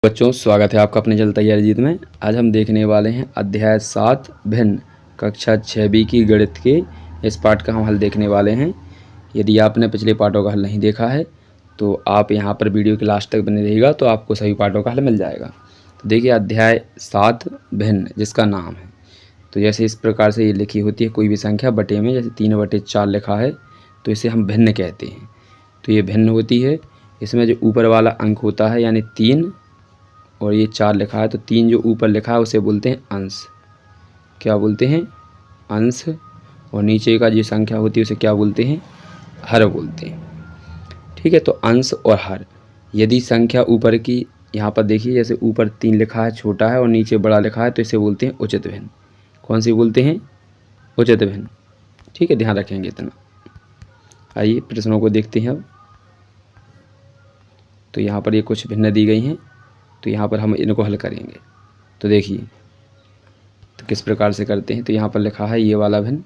बच्चों, स्वागत है आपका अपने जल तैयारी जीत में। आज हम देखने वाले हैं अध्याय 7 भिन्न कक्षा 6B की गणित के इस पाठ का हम हल देखने वाले हैं। यदि आपने पिछले पाठों का हल नहीं देखा है तो आप यहां पर वीडियो के लास्ट तक बने रहिएगा तो आपको सभी पाठों का हल मिल जाएगा। तो देखिए अध्याय 7 भिन्न जिसका नाम है, तो जैसे इस प्रकार से ये लिखी होती है कोई भी संख्या बटे में, जैसे 3/4 लिखा है तो इसे हम भिन्न कहते हैं। तो ये भिन्न होती है। इसमें जो ऊपर वाला अंक होता है यानी 3 और ये 4 लिखा है तो 3 जो ऊपर लिखा है उसे बोलते हैं अंश। क्या बोलते हैं? अंश। और नीचे का जो संख्या होती है उसे क्या बोलते हैं? हर बोलते हैं। ठीक है, तो अंश और हर। यदि संख्या ऊपर की, यहाँ पर देखिए जैसे ऊपर 3 लिखा है छोटा है और नीचे बड़ा लिखा है तो इसे बोलते हैं उचित भिन्न। कौन सी बोलते हैं? उचित भिन्न। ठीक है, ध्यान रखेंगे इतना। आइए प्रश्नों को देखते हैं अब। तो यहाँ पर ये कुछ भिन्न दी गई हैं, तो यहाँ पर हम इनको हल करेंगे। तो देखिए तो किस प्रकार से करते हैं। तो यहाँ पर लिखा है ये वाला भिन्न,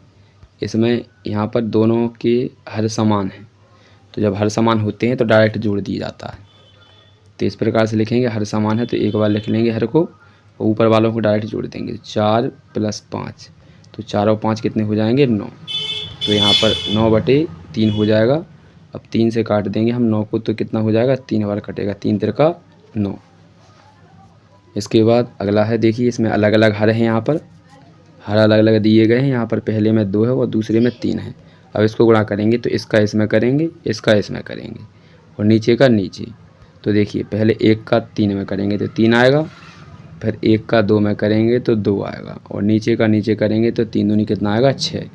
इसमें यहाँ पर दोनों के हर समान हैं, तो जब हर समान होते हैं तो डायरेक्ट जोड़ दिया जाता है। तो इस प्रकार से लिखेंगे, हर समान है तो एक बार लिख लेंगे हर को और ऊपर वालों को डायरेक्ट जोड़ देंगे। 4 + 5, तो 4 और 5 कितने हो जाएंगे? 9। तो यहाँ पर 9/3 हो जाएगा। अब 3 से काट देंगे हम 9 को, तो कितना हो जाएगा? 3 बार कटेगा, 3 तिरका 9। इसके बाद अगला है, देखिए इसमें अलग अलग हर हैं। यहाँ पर हर अलग अलग दिए गए हैं। यहाँ पर पहले में 2 है और दूसरे में 3 है। अब इसको गुणा करेंगे तो इसका इसमें करेंगे, इसका इसमें करेंगे और नीचे का नीचे। तो देखिए पहले 1 का 3 में करेंगे तो 3 आएगा, फिर 1 का 2 में करेंगे तो 2 आएगा और नीचे का नीचे करेंगे तो 3 दूनी कितना आएगा? 6।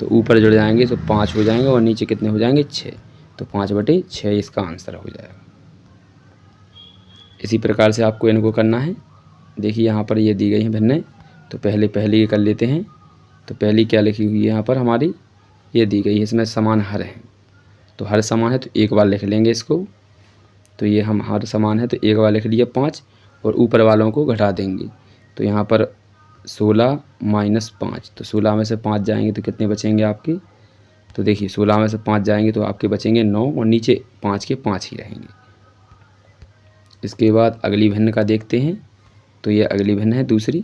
तो ऊपर जुड़ जाएंगे तो 5 हो जाएंगे और नीचे कितने हो जाएंगे? 6। तो 5/6 इसका आंसर हो जाएगा। इसी प्रकार से आपको इनको करना है। देखिए यहाँ पर ये दी गई हैं भिन्न, तो पहले ये कर लेते हैं। तो पहली क्या लिखी हुई है यहाँ पर हमारी? ये दी गई है, इसमें समान हर हैं। तो हर समान है तो एक बार लिख लेंगे इसको। तो ये हम हर समान है तो एक बार लिख लिया 5 और ऊपर वालों को घटा देंगे। तो यहाँ पर 16 - 5, तो 16 में से 5 जाएंगे तो कितने बचेंगे आपके? तो देखिए 16 में से 5 जाएंगे तो आपके बचेंगे 9 और नीचे 5 के 5 ही रहेंगे। इसके बाद अगली भिन्न का देखते हैं। तो ये अगली भिन्न है दूसरी,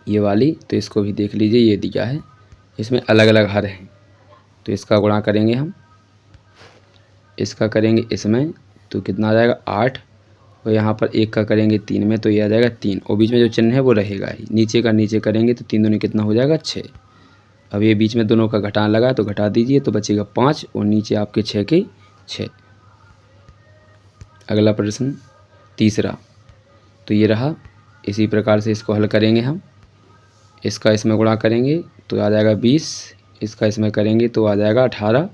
ये वाली। तो इसको भी देख लीजिए, ये दिया है, इसमें अलग अलग हर हैं। तो इसका गुणा करेंगे हम, इसका करेंगे इसमें तो कितना आ जाएगा? 8 और यहाँ पर 1 का करेंगे 3 में तो ये आ जाएगा 3 और बीच में जो चिन्ह है वो रहेगा ही। नीचे का नीचे करेंगे तो 3 दूनी कितना हो जाएगा? 6। अब ये बीच में दोनों का घटाना लगा तो घटा दीजिए तो बचेगा 5 और नीचे आपके 6 के 6। अगला प्रश्न तीसरा, तो ये रहा। इसी प्रकार से इसको हल करेंगे हम। इसका इसमें गुणा करेंगे तो आ जाएगा 20, इसका इसमें करेंगे तो आ जाएगा 18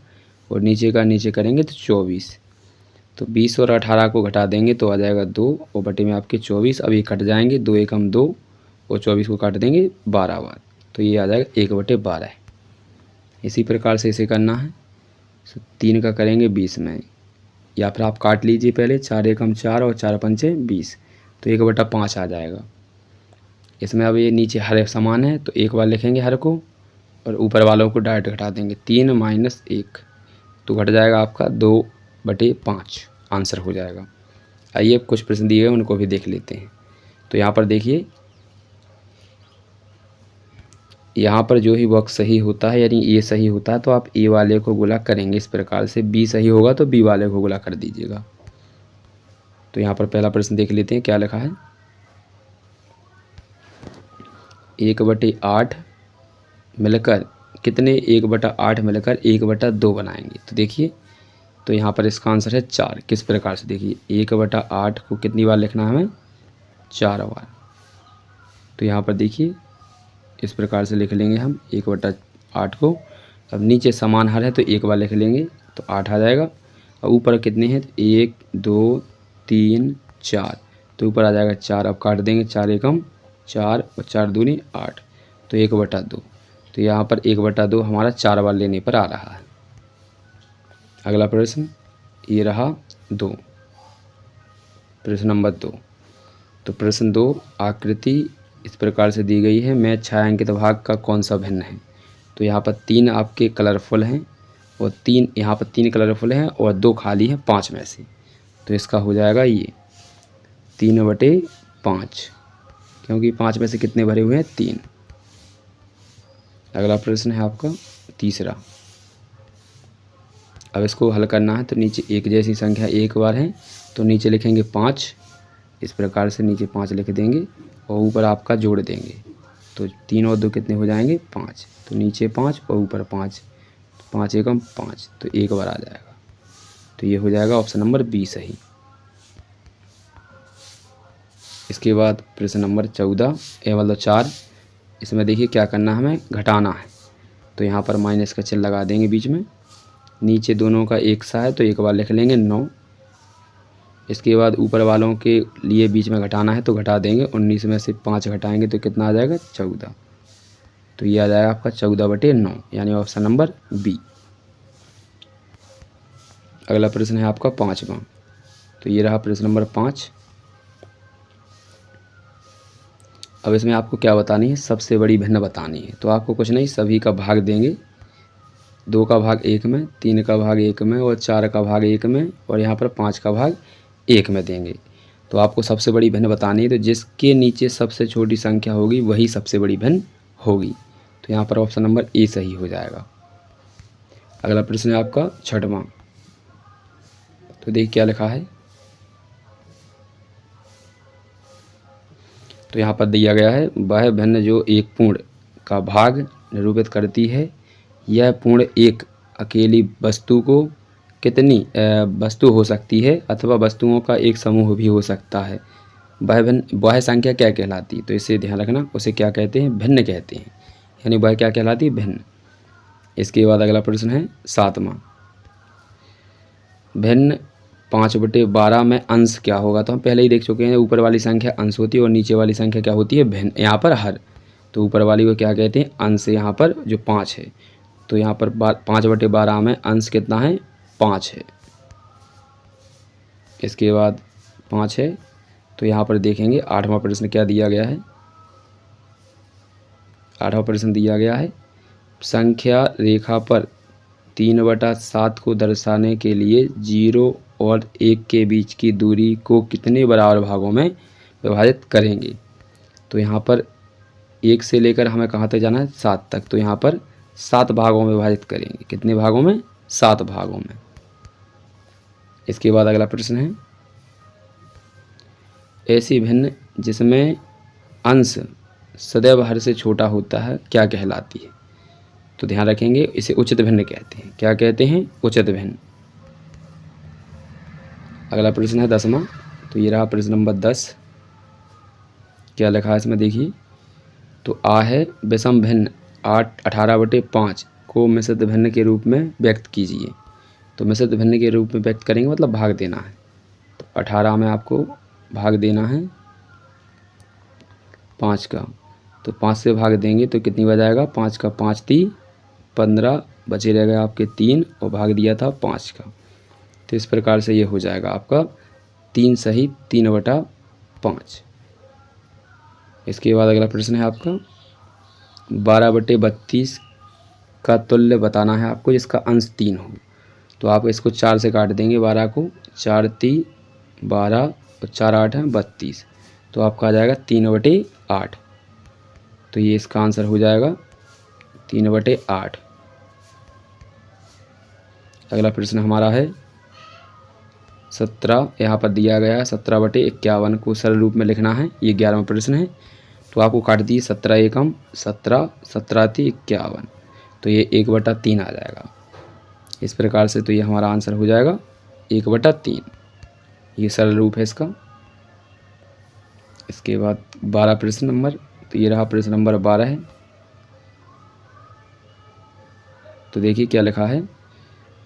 और नीचे का नीचे करेंगे तो 24। तो 20 और 18 को घटा देंगे तो आ जाएगा 2 और बटे में आपके 24। अब ये कट जाएंगे, 2 एकम 2 और 24 को काट देंगे 12 बार, तो ये आ जाएगा 1/12। इसी प्रकार से इसे करना है। तो 3 का करेंगे 20 में, या फिर आप काट लीजिए पहले, 4 एकम 4 और 4 पंचे 20, तो 1/5 आ जाएगा। इसमें अब ये नीचे हर समान है तो एक बार लिखेंगे हर को और ऊपर वालों को डायरेक्ट घटा देंगे। 3 - 1 तो घट जाएगा आपका 2/5, आंसर हो जाएगा। आइए अब कुछ प्रश्न दिए गए उनको भी देख लेते हैं। तो यहाँ पर देखिए, यहाँ पर जो ही बॉक्स सही होता है यानी ए सही होता है तो आप ए वाले को गुणा करेंगे इस प्रकार से। बी सही होगा तो बी वाले को गुणा कर दीजिएगा। तो यहाँ पर पहला प्रश्न देख लेते हैं क्या लिखा है। 1/8 मिलकर कितने? 1/8 मिलकर 1/2 बनाएंगे। तो देखिए, तो यहाँ पर इसका आंसर है 4। किस प्रकार से? देखिए 1/8 को कितनी बार लिखना है हमें? 4 बार। तो यहाँ पर देखिए इस प्रकार से लिख लेंगे हम 1/8 को। अब नीचे समान हर है तो एक बार लिख लेंगे तो 8 आ जाएगा। और ऊपर कितने हैं? 1 2 3 4, तो ऊपर आ जाएगा 4। अब काट देंगे, 4 एकम 4 और 4 दूनी 8, तो 1/2। तो यहाँ पर 1/2 हमारा 4 बार लेने पर आ रहा है। अगला प्रश्न ये रहा 2, प्रश्न नंबर 2। तो प्रश्न 2, आकृति इस प्रकार से दी गई है, मैं छायांकित भाग का कौन सा भिन्न है? तो यहाँ पर 3 आपके कलरफुल हैं और 3 यहाँ पर 3 कलरफुल हैं और 2 खाली हैं 5 में से। तो इसका हो जाएगा ये 3/5, क्योंकि 5 में से कितने भरे हुए हैं 3। अगला प्रश्न है आपका तीसरा। अब इसको हल करना है तो नीचे एक जैसी संख्या एक बार है तो नीचे लिखेंगे 5, इस प्रकार से नीचे 5 लिख देंगे और ऊपर आपका जोड़ देंगे। तो 3 और 2 कितने हो जाएंगे 5, तो नीचे 5 और ऊपर 5, 5 एकम 5, तो एक बार आ जाएगा। तो ये हो जाएगा ऑप्शन नंबर बी सही। इसके बाद प्रश्न नंबर 14 मतलब 4। इसमें देखिए क्या करना है, हमें घटाना है। तो यहाँ पर माइनस का चिन्ह लगा देंगे बीच में, नीचे दोनों का एक सा है तो एक बार लिख लेंगे 9। इसके बाद ऊपर वालों के लिए बीच में घटाना है तो घटा देंगे, 19 में से 5 घटाएंगे तो कितना आ जाएगा 14। तो ये आ जाएगा आपका 14/9, यानी ऑप्शन नंबर बी। अगला प्रश्न है आपका 5वां। तो ये रहा प्रश्न नंबर 5। अब इसमें आपको क्या बतानी है, सबसे बड़ी भिन्न बतानी है। तो आपको कुछ नहीं, सभी का भाग देंगे, 2 का भाग 1 में, 3 का भाग 1 में और 4 का भाग 1 में और यहाँ पर 5 का भाग 1 में देंगे। तो आपको सबसे बड़ी भिन्न बतानी है, तो जिसके नीचे सबसे छोटी संख्या होगी वही सबसे बड़ी भिन्न होगी। तो यहाँ पर ऑप्शन नंबर ए सही हो जाएगा। अगला प्रश्न है आपका 6वां। तो देखिए क्या लिखा है। तो यहाँ पर दिया गया है, वह भिन्न जो एक पूर्ण का भाग निरूपित करती है, यह पूर्ण एक अकेली वस्तु को कितनी वस्तु हो सकती है अथवा वस्तुओं का एक समूह भी हो सकता है, वह संख्या क्या कहलाती है। तो इसे ध्यान रखना, उसे क्या कहते हैं, भिन्न कहते हैं, यानी वह क्या कहलाती है, भिन्न। इसके बाद अगला प्रश्न है 7वां। भिन्न 5/12 में अंश क्या होगा। तो हम पहले ही देख चुके हैं, ऊपर वाली संख्या अंश होती है और नीचे वाली संख्या क्या होती है, भिन्न। यहाँ पर हर, तो ऊपर वाली को क्या कहते हैं, अंश। यहाँ पर जो 5 है, तो यहाँ पर 5/12 में अंश कितना है, 5 है। इसके बाद 5 है, तो यहाँ पर देखेंगे 8वां प्रश्न क्या दिया गया है। 8वां प्रश्न दिया गया है, संख्या रेखा पर 3/7 को दर्शाने के लिए 0 और 1 के बीच की दूरी को कितने बराबर भागों में विभाजित करेंगे। तो यहाँ पर 1 से लेकर हमें कहाँ तक जाना है, 7 तक। तो यहाँ पर 7 भागों में विभाजित करेंगे। कितने भागों में, 7 भागों में। इसके बाद अगला प्रश्न है, ऐसी भिन्न जिसमें अंश सदैव हर से छोटा होता है क्या कहलाती है। तो ध्यान रखेंगे, इसे उचित भिन्न कहते हैं। क्या कहते हैं, उचित भिन्न। अगला प्रश्न है 10वां। तो ये रहा प्रश्न नंबर 10। क्या लिखा है इसमें देखिए। तो आ है विषम भिन्न 18/5 को मिश्रित भिन्न के रूप में व्यक्त कीजिए। तो मिश्रित भिन्न के रूप में व्यक्त करेंगे मतलब भाग देना है। तो 18 में आपको भाग देना है 5 का। तो 5 से भाग देंगे तो कितनी बजाएगा, 5 का 5 3 15, बचे रह गए आपके 3 और भाग दिया था 5 का। तो इस प्रकार से ये हो जाएगा आपका 3 सही 3/5। इसके बाद अगला प्रश्न है आपका 12/32 का तुल्य बताना है आपको, जिसका अंश 3 हो। तो आप इसको 4 से काट देंगे 12 को, 4 3 12 और 4 8 है 32। तो आपका आ जाएगा 3/8। तो ये इसका आंसर हो जाएगा 3/8। अगला प्रश्न हमारा है 17। यहाँ पर दिया गया है 17/51 को सरल रूप में लिखना है। ये 11वां प्रश्न है। तो आपको काट दिए 17 एकम 17, 17 3 51। तो ये 1/3 आ जाएगा। इस प्रकार से तो ये हमारा आंसर हो जाएगा 1/3। ये सरल रूप है इसका। इसके बाद 12 प्रश्न नंबर। तो ये रहा प्रश्न नंबर 12 है। तो देखिए क्या लिखा है,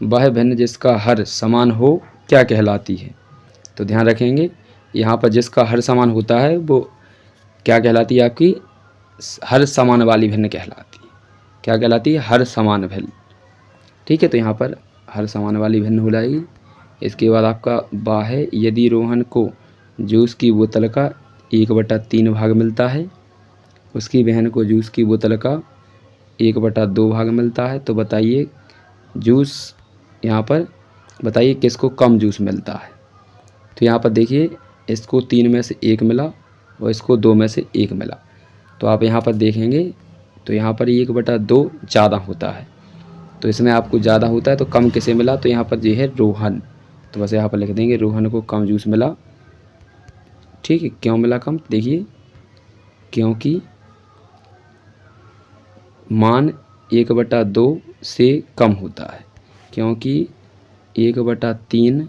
वह भिन्न जिसका हर समान हो क्या कहलाती है। तो ध्यान रखेंगे, यहाँ पर जिसका हर समान होता है वो क्या कहलाती है, आपकी हर समान वाली भिन्न कहलाती है। क्या कहलाती है, हर समान भिन्न। ठीक है, तो यहाँ पर हर समान वाली भिन्न हो जाएगी। इसके बाद आपका बा है, यदि रोहन को जूस की बोतल का 1/3 भाग मिलता है, उसकी बहन को जूस की बोतल का 1/2 भाग मिलता है, तो बताइए जूस, यहाँ पर बताइए किसको कम जूस मिलता है। तो यहाँ पर देखिए इसको 3 में से 1 मिला और इसको 2 में से 1 मिला। तो आप यहाँ पर देखेंगे तो यहाँ पर 1/2 ज़्यादा होता है। तो इसमें आपको ज़्यादा होता है तो कम किसे मिला, तो यहाँ पर ये है रोहन। तो बस यहाँ पर लिख देंगे रोहन को कम जूस मिला। ठीक है, क्यों मिला कम, देखिए क्योंकि मान 1/2 से कम होता है, क्योंकि 1/3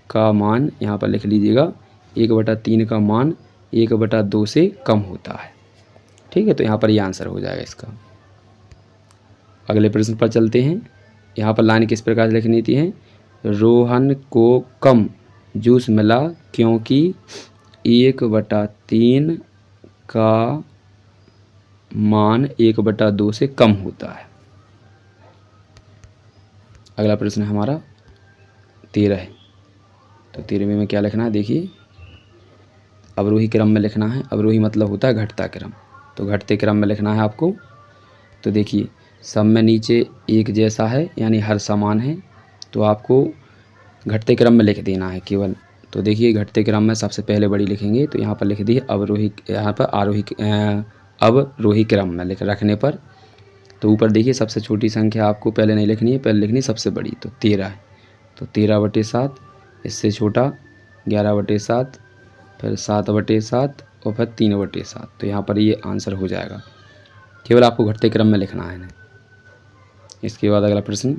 का मान यहाँ पर लिख लीजिएगा, 1/3 का मान 1/2 से कम होता है। ठीक है, तो यहाँ पर ये आंसर हो जाएगा इसका। अगले प्रश्न पर चलते हैं। यहाँ पर लाइन किस प्रकार से लिखनी थी है, रोहन को कम जूस मिला क्योंकि 1/3 का मान 1/2 से कम होता है। अगला प्रश्न हमारा 13 है। तो 13वें में क्या लिखना है, देखिए अवरोही क्रम में लिखना है। अवरोही मतलब होता है घटता क्रम, तो घटते क्रम में लिखना है आपको। तो देखिए सब में नीचे एक जैसा है यानी हर समान है, तो आपको घटते क्रम में लिख देना है केवल। तो देखिए घटते क्रम में सबसे पहले बड़ी लिखेंगे, तो यहाँ पर लिख दी अवरोही, यहाँ पर आरोही अवरोही क्रम में लिख रखने पर। तो ऊपर देखिए सबसे छोटी संख्या आपको पहले नहीं लिखनी है, पहले लिखनी सबसे बड़ी, तो 13 है। तो 13/7, इससे छोटा 11/7, फिर 7/7 और फिर 3/7। तो यहाँ पर ये आंसर हो जाएगा, केवल आपको घटते क्रम में लिखना है। इसके बाद अगला प्रश्न,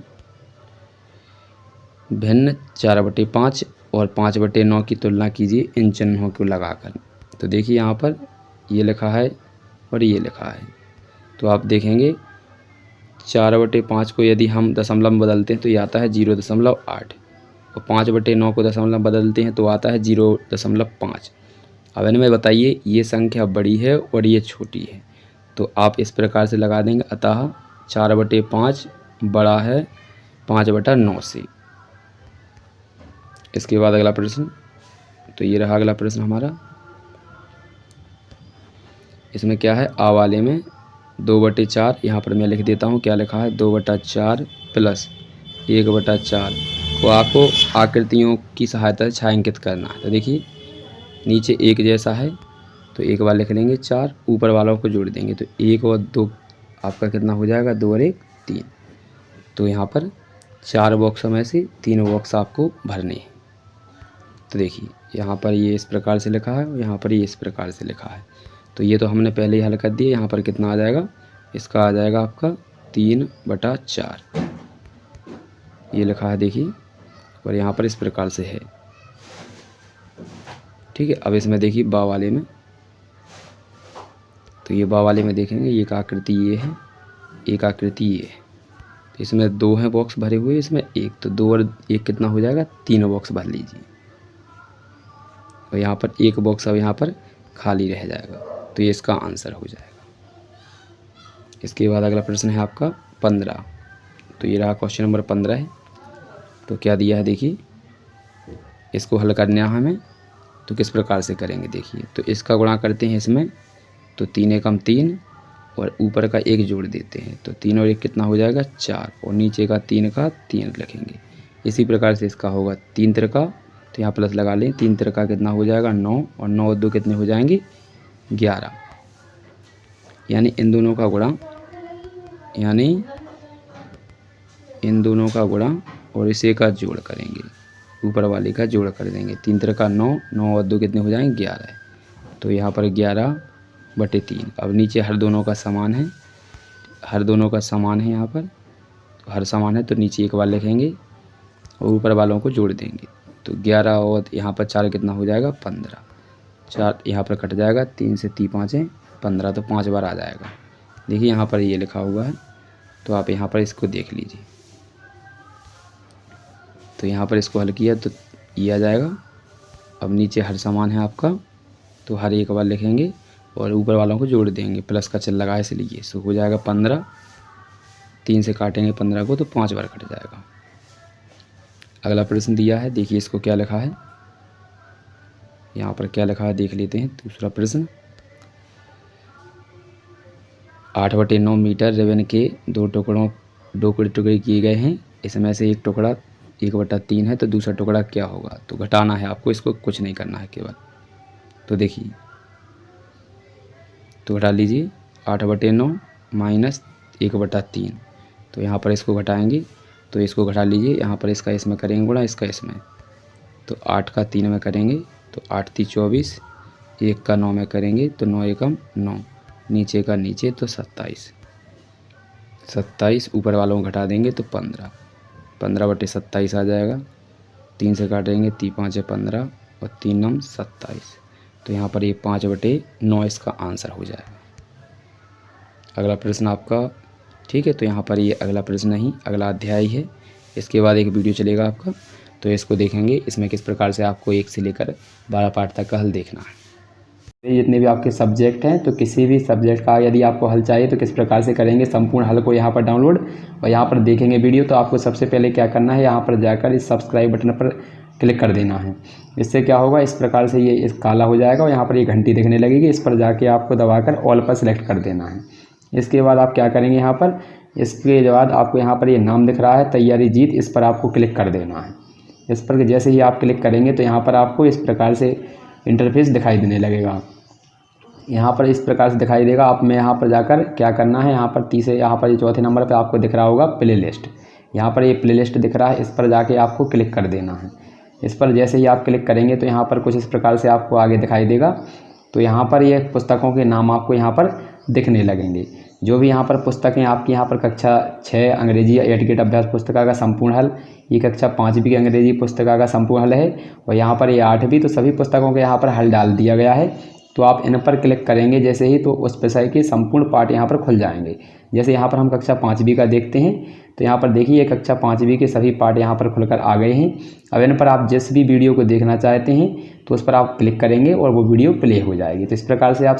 भिन्न 4/5 और 5/9 की तुलना कीजिए इन चिन्हों को लगाकर। तो देखिए यहाँ पर ये लिखा है और ये लिखा है, तो आप देखेंगे 4/5 को यदि हम दशमलव में बदलते हैं तो ये आता है 0.8, और 5/9 को दशमलव बदलते हैं तो आता है 0.5। अब इनमें बताइए ये संख्या बड़ी है और ये छोटी है, तो आप इस प्रकार से लगा देंगे, अतः 4/5 बड़ा है 5/9 से। इसके बाद अगला प्रश्न, तो ये रहा अगला प्रश्न हमारा। इसमें क्या है, आ वाले में 2/4, यहाँ पर मैं लिख देता हूँ क्या लिखा है, 2/4 प्लस 1/4 को आपको आकृतियों की सहायता से छायांकित करना है। तो देखिए नीचे एक जैसा है तो एक बार लिख लेंगे 4, ऊपर वालों को जोड़ देंगे तो 1 और 2 आपका कितना हो जाएगा, 2 और 1 3। तो यहाँ पर 4 बॉक्स में से 3 बॉक्स आपको भरने हैं। तो देखिए यहाँ पर ये इस प्रकार से लिखा है, यहाँ पर ये इस प्रकार से लिखा है। तो ये तो हमने पहले ही हल कर दिया। यहाँ पर कितना आ जाएगा, इसका आ जाएगा आपका 3/4, ये लिखा है देखिए, और यहाँ पर इस प्रकार से है। ठीक है, अब इसमें देखिए बा वाले में, तो ये बा वाले में देखेंगे एक आकृति ये है, एक आकृति ये है। तो इसमें 2 हैं बॉक्स भरे हुए, इसमें 1, तो 2 और 1 कितना हो जाएगा, 3 बॉक्स भर लीजिए। और यहाँ पर 1 बॉक्स अब यहाँ पर खाली रह जाएगा, तो ये इसका आंसर हो जाएगा। इसके बाद अगला प्रश्न है आपका 15। तो ये रहा क्वेश्चन नंबर 15 है। तो क्या दिया है देखिए, इसको हल करना है हमें, तो किस प्रकार से करेंगे देखिए। तो इसका गुणा करते हैं इसमें, तो 3 एकम 3 और ऊपर का 1 जोड़ देते हैं, तो 3 और 1 कितना हो जाएगा 4, और नीचे का 3 का 3 लिखेंगे। इसी प्रकार से इसका होगा 3 त्रिका, तो यहाँ प्लस लगा लें, 3 त्रिका कितना हो जाएगा 9, और 9 और 2 कितने हो जाएंगे 11। यानी इन दोनों का गुणा और इसे का जोड़ करेंगे, ऊपर वाले का जोड़ कर देंगे। 3 त्रिका 9, 9 और 2 कितने हो जाएंगे 11। तो यहाँ पर 11/3। अब नीचे हर दोनों का समान है, यहाँ पर तो हर समान है, तो नीचे एक बार लिखेंगे और ऊपर वालों को जोड़ देंगे। तो 11 और यहाँ पर 4 कितना हो जाएगा 15, 4 यहाँ पर कट जाएगा, 3 से 3 5 है 15, तो 5 बार आ जाएगा। देखिए यहाँ पर ये लिखा हुआ है, तो आप यहाँ पर इसको देख लीजिए। तो यहाँ पर इसको हल किया तो ये आ जाएगा। अब नीचे हर समान है आपका, तो हर एक बार लिखेंगे और ऊपर वालों को जोड़ देंगे, प्लस का चिन्ह लगा इसलिए। सो हो जाएगा 15, 3 से काटेंगे 15 को, तो 5 बार कट जाएगा। अगला प्रश्न दिया है, देखिए इसको क्या लिखा है, यहाँ पर क्या लिखा है देख लेते हैं। दूसरा प्रश्न, 8/9 मीटर रिबन के 2 टुकड़े किए गए हैं। इसमें से एक टुकड़ा 1/3 है तो दूसरा टुकड़ा क्या होगा, तो घटाना है आपको, इसको कुछ नहीं करना है केवल। तो देखिए, तो घटा लीजिए 8/9 माइनस 1/3। तो यहाँ पर इसको घटाएंगे तो इसको घटा लीजिए, यहाँ पर इसका इसमें करेंगे गुणा, इसका इसमें, तो 8 का 3 में करेंगे तो 8 3 24, 1 का 9 में करेंगे तो 9 एकम 9, नीचे का नीचे तो 27 ऊपर वालों को घटा देंगे तो 15/27 आ जाएगा। 3 से काटेंगे 3 5 15 और 3 9 27, तो यहाँ पर ये 5/9 इसका आंसर हो जाएगा। अगला प्रश्न आपका, ठीक है, तो यहाँ पर ये अगला प्रश्न नहीं, अगला अध्याय है। इसके बाद एक वीडियो चलेगा आपका, तो इसको देखेंगे, इसमें किस प्रकार से आपको 1 से लेकर 12 पार्ट तक का हल देखना है। जितने भी आपके सब्जेक्ट हैं, तो किसी भी सब्जेक्ट का यदि आपको हल चाहिए तो किस प्रकार से करेंगे, संपूर्ण हल को यहाँ पर डाउनलोड और यहाँ पर देखेंगे वीडियो। तो आपको सबसे पहले क्या करना है, यहाँ पर जाकर इस सब्सक्राइब बटन पर क्लिक कर देना है। इससे क्या होगा, इस प्रकार से ये इस काला हो जाएगा और यहाँ पर ये घंटी दिखने लगेगी, इस पर जाके आपको दबाकर ऑल पर सेलेक्ट कर देना है। इसके बाद आप क्या करेंगे, यहाँ पर इसके बाद आपको यहाँ पर ये नाम दिख रहा है तैयारी जीत, इस पर आपको क्लिक कर देना है। इस पर जैसे ही आप क्लिक करेंगे तो यहाँ पर आपको इस प्रकार से इंटरफेस दिखाई देने लगेगा। यहाँ पर इस प्रकार से दिखाई देगा। आप में यहाँ पर जाकर क्या करना है, यहाँ पर यहाँ पर चौथे नंबर पे आपको दिख रहा होगा प्लेलिस्ट। यहाँ पर ये प्लेलिस्ट दिख रहा है, इस पर जाके आपको क्लिक कर देना है। इस पर जैसे ही आप क्लिक करेंगे तो यहाँ पर कुछ इस प्रकार से आपको आगे दिखाई देगा। तो यहाँ पर ये पुस्तकों के नाम आपको यहाँ पर दिखने लगेंगे। जो भी यहाँ पर पुस्तकें आपकी यहाँ पर कक्षा 6 अंग्रेजी 8 गेट अभ्यास पुस्तिका का संपूर्ण हल, ये कक्षा 5वीं की अंग्रेजी पुस्तिका का संपूर्ण हल है, और यहाँ पर ये 8वीं, तो सभी पुस्तकों के यहाँ पर हल डाल दिया गया है। तो आप इन पर क्लिक करेंगे जैसे ही, तो उस विषय के संपूर्ण पाठ यहाँ पर खुल जाएंगे। जैसे यहाँ पर हम कक्षा 5वीं का देखते हैं, तो यहाँ पर देखिए कक्षा 5वीं के सभी पाठ यहाँ पर खुलकर आ गए हैं। अब इन पर आप जिस भी वीडियो को देखना चाहते हैं तो उस पर आप क्लिक करेंगे और वो वीडियो प्ले हो जाएगी। तो इस प्रकार से आप